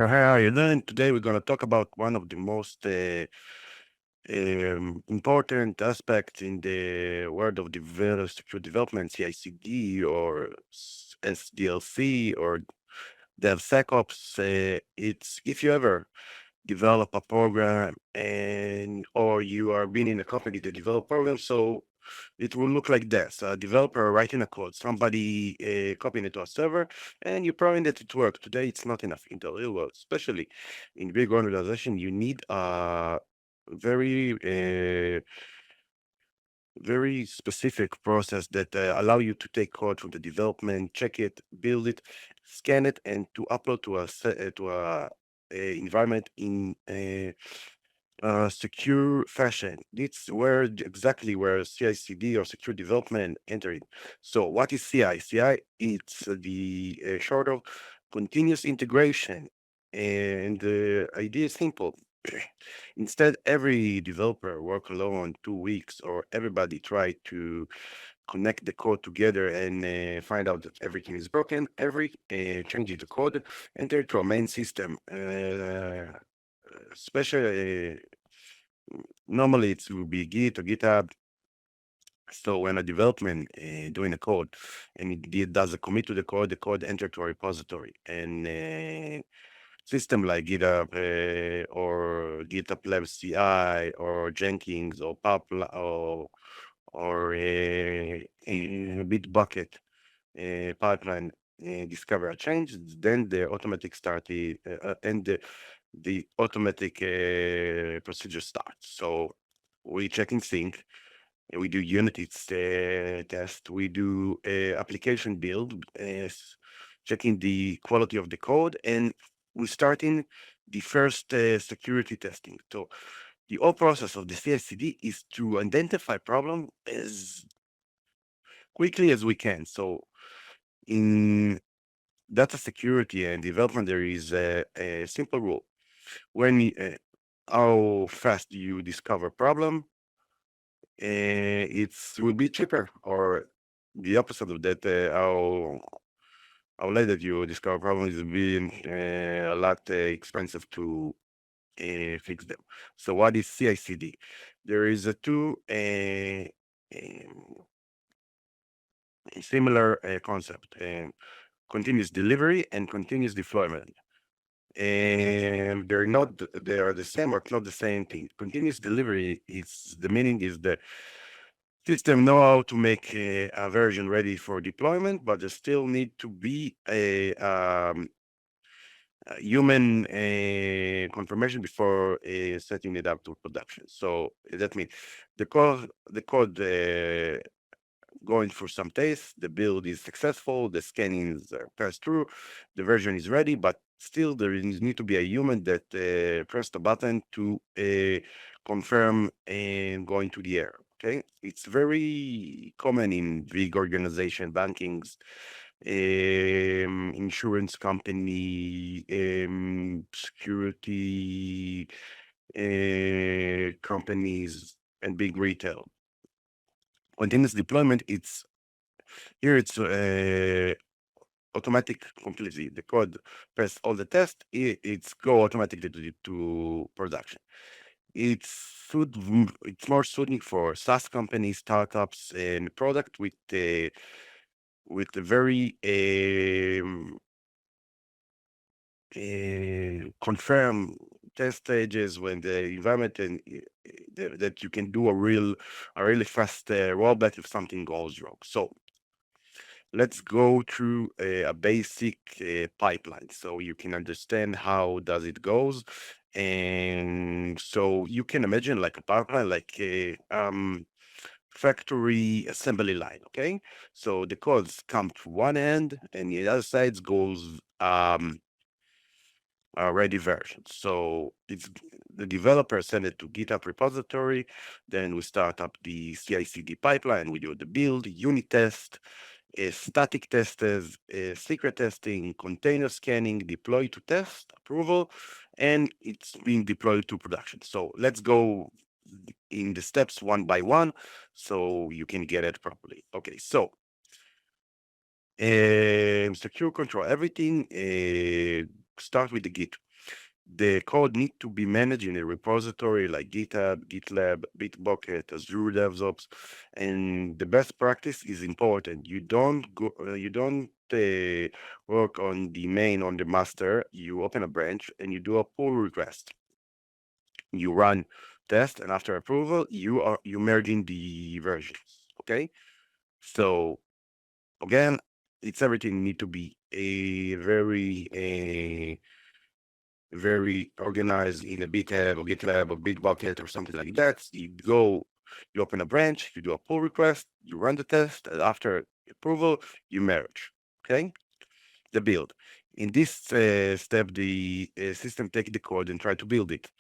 How are you doing? Today we're going to talk about one of the most important aspects in the world of secure development, CI/CD or SDLC or DevSecOps. It's if you ever develop a program and or you are being in a company to develop programs, so it will look like this: a developer writing a code, somebody copying it to a server, and you're proving that it works. Today, it's not enough in the real world, especially in big organization. You need a very very specific process that allow you to take code from the development, check it, build it, scan it, and to upload to a environment in secure fashion. It's exactly where CI/CD or secure development entered. So what is CI? CI, it's the short of continuous integration. And the idea is simple. Instead, every developer work alone 2 weeks, or everybody try to connect the code together and find out that everything is broken. Every change in the code, enter to a main system. Especially normally it will be Git or GitHub. So when a development doing a code and does a commit to the code enter to a repository, and system like GitHub or GitHub Lab CI or Jenkins or Bitbucket pipeline discover a change, then the automatic start and the automatic procedure starts. So we check in sync, and we do unit test, we do application build, checking the quality of the code, and we starting the first security testing. So the whole process of the CI/CD is to identify problem as quickly as we can. So in data security and development, there is a simple rule. How fast you discover problem, it will be cheaper, or the opposite of that, how late that you discover problems is being a lot expensive to fix them. So what is CI/CD? There is a two similar concept: continuous delivery and continuous deployment. And they are the same or not the same thing. Continuous delivery is the meaning is the system know how to make a version ready for deployment, but there still need to be a human confirmation before setting it up to production. So that means the code going through some tests, the build is successful, the scanning is passed through, the version is ready, but still there need to be a human that press the button to confirm and go into the air. Okay, it's very common in big organization, bankings, insurance company, security companies, and big retail. Continuous deployment, it's automatic completely. The code press all the tests, it's go automatically to production. It's more suiting for SaaS companies, startups, and product with a very confirm test stages when the environment and that you can do a really fast rollback if something goes wrong. So let's go through a basic pipeline so you can understand how does it goes. And so you can imagine like a pipeline, like a factory assembly line. Okay, so the codes come to one end and the other side goes ready version. So it's the developer send it to GitHub repository. Then we start up the CI/CD pipeline. We do the build, unit test, static testers, secret testing, container scanning, deploy to test, approval, and it's being deployed to production. So let's go in the steps one by one so you can get it properly. Okay, so secure control everything. Start with the Git. the code need to be managed in a repository like GitHub, GitLab, Bitbucket, Azure DevOps, and the best practice is important. You don't work on the main on the master. You open a branch and you do a pull request. You run test, and after approval, you merging the versions. Okay, so again, it's everything need to be a very organized in a GitHub or GitLab or Bitbucket or something like that. You open a branch, you do a pull request, you run the test, and after approval, you merge. Okay, the build. In this step, the system take the code and try to build it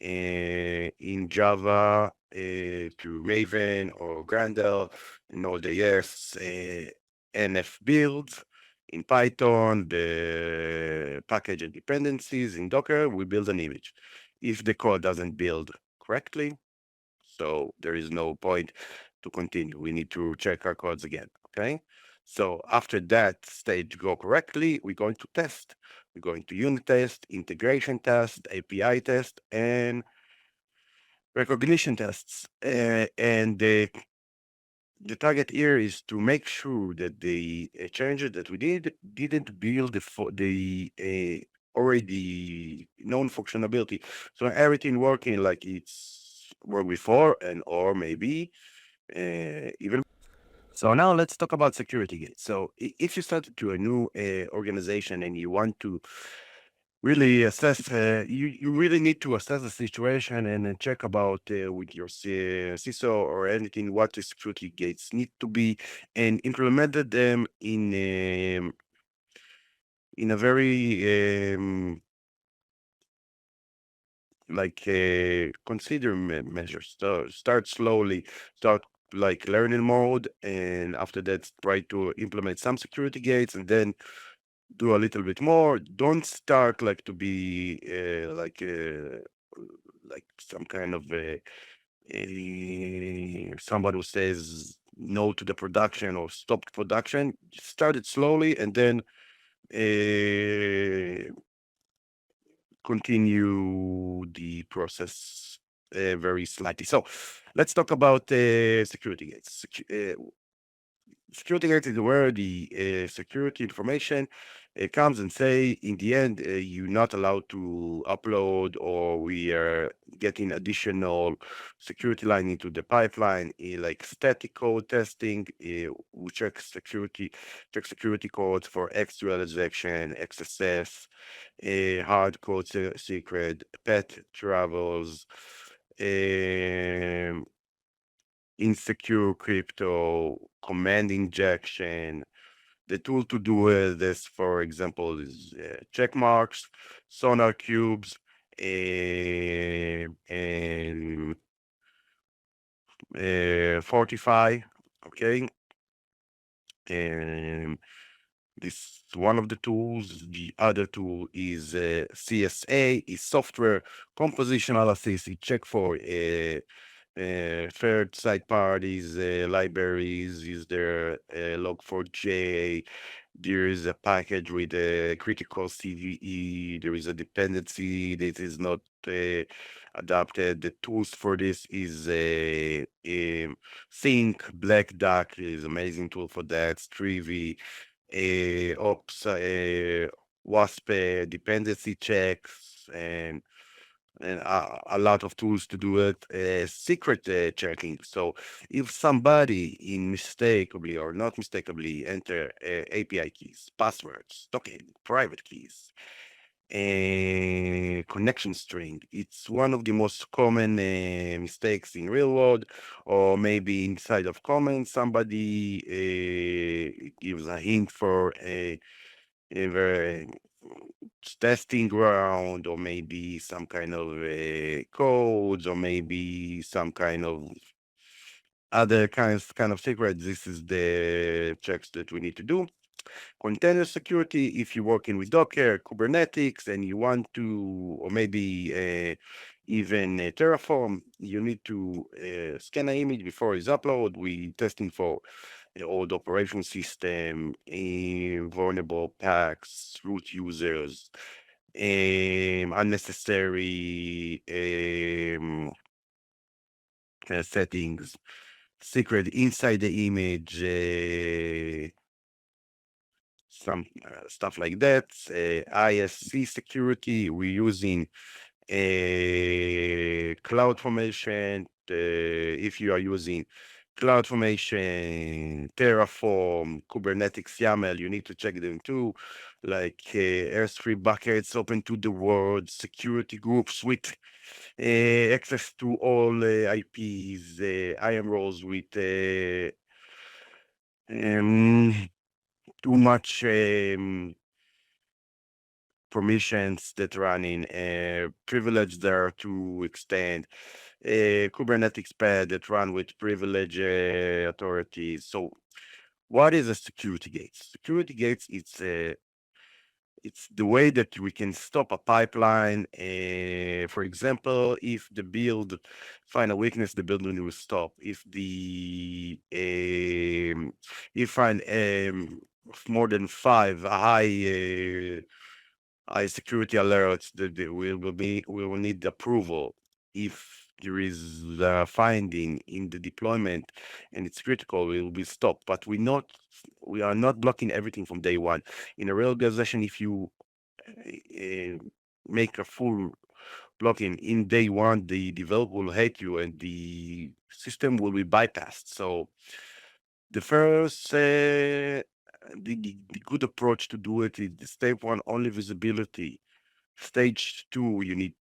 in Java to Raven or Grandel, Node.js, NF builds. In Python, the package and dependencies. In Docker, we build an image. If the code doesn't build correctly, so there is no point to continue. We need to check our codes again, okay? So after that stage go correctly, we're going to test. We're going to unit test, integration test, API test, and recognition tests. And the target here is to make sure that the changes that we didn't build the already known functionality. So everything working like it's worked before, and or maybe even. So now let's talk about security gates. So if you start to a new organization and you want to really assess, you really need to assess the situation and check about with your CISO or anything what the security gates need to be, and implemented them in a very like consider measures. So start slowly, start like learning mode, and after that try to implement some security gates, and then do a little bit more. Don't start like to be like some kind of somebody who says no to the production or stopped production. Start it slowly, and then continue the process very slightly. So let's talk about security gates. Security gates is where the security information comes and say, in the end, you're not allowed to upload, or we are getting additional security line into the pipeline, like static code testing. We check security codes for XUL injection, XSS, hard code secret, pet travels, um, insecure crypto, command injection. The tool to do this, for example, is Checkmarx, Sonar Cubes, and Fortify. Okay, and this is one of the tools. The other tool is CSA, is software composition analysis. It check for third side parties, libraries. Is there log4j? There is a package with a critical CVE. There is a dependency that is not adapted. The tools for this is Sync. Black Duck is amazing tool for that. Strivi, Ops, WASP, dependency checks, and a lot of tools to do it. Secret checking. So if somebody in mistakenly or not mistakenly enter API keys, passwords, token, private keys, a connection string. It's one of the most common mistakes in real world, or maybe inside of comments, somebody gives a hint for a very testing ground, or maybe some kind of codes, or maybe some kind of other kind of secret. This is the checks that we need to do. Container security, if you're working with Docker, Kubernetes, and you want to, or maybe even Terraform, you need to scan an image before it's upload. We testing for old operation system, vulnerable packs, root users, unnecessary settings, secret inside the image, some stuff like that. IaC Security, we're using cloud formation. If you are using cloud formation, Terraform, Kubernetes YAML, you need to check them too. Like S3 buckets open to the world, security groups with access to all IPs, IAM roles with um, too much permissions that run in privilege there to extend Kubernetes pad that run with privilege authorities. So what is a security gate? Security gates, it's the way that we can stop a pipeline. For example, if the build find a weakness, the build will stop. If the if find more than five high security alerts that we will need approval. If there is a finding in the deployment and it's critical, we will be stopped. But we are not blocking everything from day one. In a real organization, if you uh, make a full blocking in day one, the developer will hate you and the system will be bypassed. So the first the good approach to do it is step one, only visibility. Stage two, you need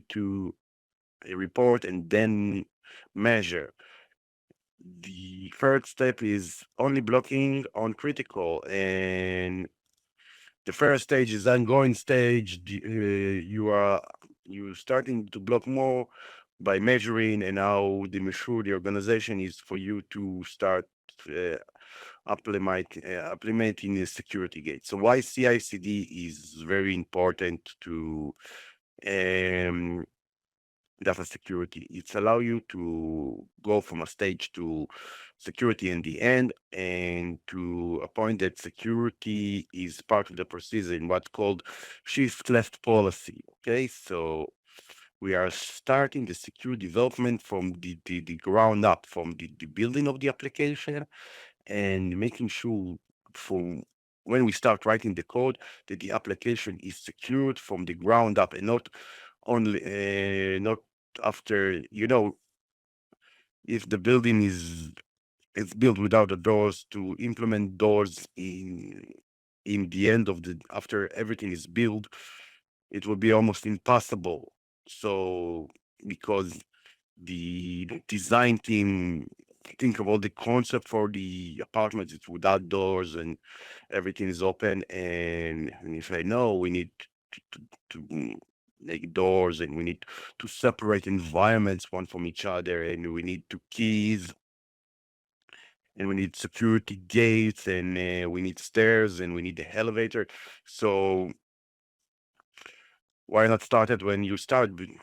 to report and then measure. The third step is only blocking on critical, and the first stage is ongoing stage. You starting to block more by measuring, and how the mature the organization is for you to start uh, implementing the security gate. So why CI/CD is very important to um, data security. It's allow you to go from a stage to security in the end, and to a point that security is part of the procedure in what's called shift left policy. Okay, so we are starting the secure development from the ground up, from the building of the application, and making sure for when we start writing the code that the application is secured from the ground up, and not after, if the building is it's built without the doors, to implement doors in the end of the after everything is built, it will be almost impossible. So because the design team think about the concept for the apartment, it's without doors and everything is open, and if I know we need to make doors, and we need to separate environments one from each other, and we need two keys, and we need security gates, and we need stairs, and we need the elevator. So why not start it when you start making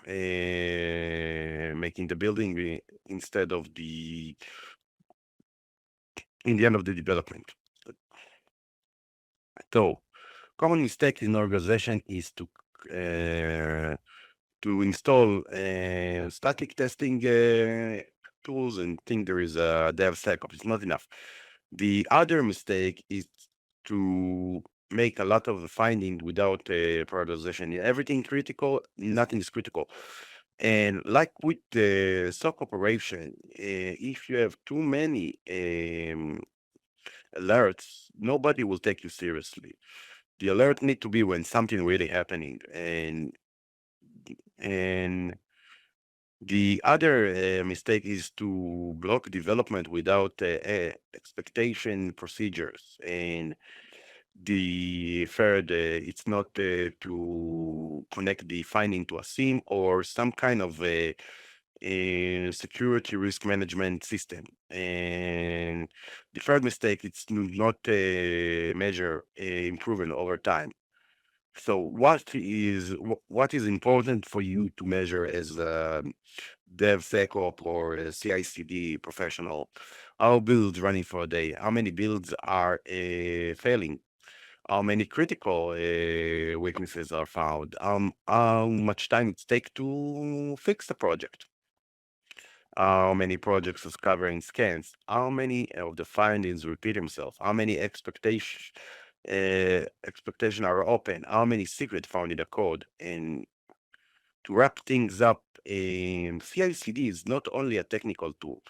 the building, instead of the in the end of the development? So common mistake in organization is to install static testing tools and think there is a DevSecOps. It's not enough. The other mistake is to make a lot of finding without prioritization. Everything critical, nothing is critical. And like with the SOC operation, if you have too many alerts, nobody will take you seriously. The alert need to be when something really happening, and the other mistake is to block development without expectation procedures. And the third, it's not to connect the finding to a SIEM or some kind of a security risk management system. And the third mistake, it's to not measure improvement over time. So what is important for you to measure as a DevSecOps or a CI/CD professional? How builds running for a day? How many builds are failing? how many critical weaknesses are found, how much time it takes to fix the project, how many projects is covering scans, how many of the findings repeat themselves, how many expectation are open, how many secrets found in the code. And to wrap things up, CI/CD is not only a technical tool,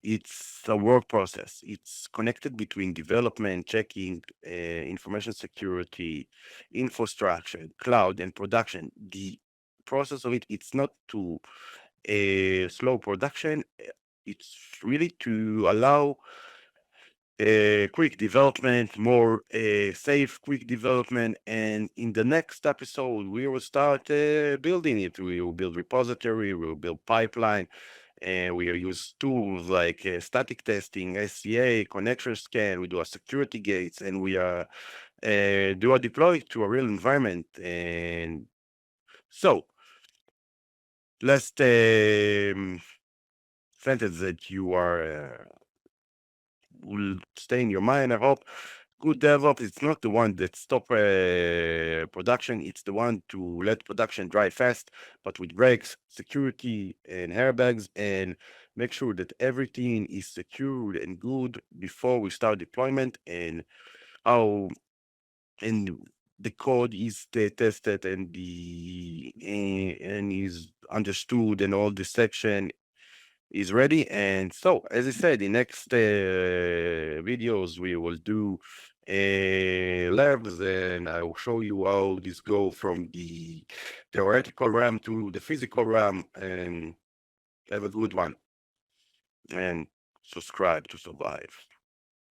it's a work process. It's connected between development, checking, information security, infrastructure, cloud, and production. The process of it's not to slow production. It's really to allow quick development, more safe, quick development. And in the next episode, we will start building it. We will build repository, we will build pipeline, and we use tools like static testing, SCA, connection scan. We do a security gates, and we do a deploy to a real environment. And so, last sentence that you will stay in your mind, I hope. Good DevOps, it's not the one that stop production. It's the one to let production drive fast, but with brakes, security, and airbags, and make sure that everything is secure and good before we start deployment, and how and the code is tested and and is understood, and all the section is ready. And so, as I said, in next videos, we will do labs, and I will show you how this go from the theoretical RAM to the physical RAM. And have a good one, and subscribe to survive.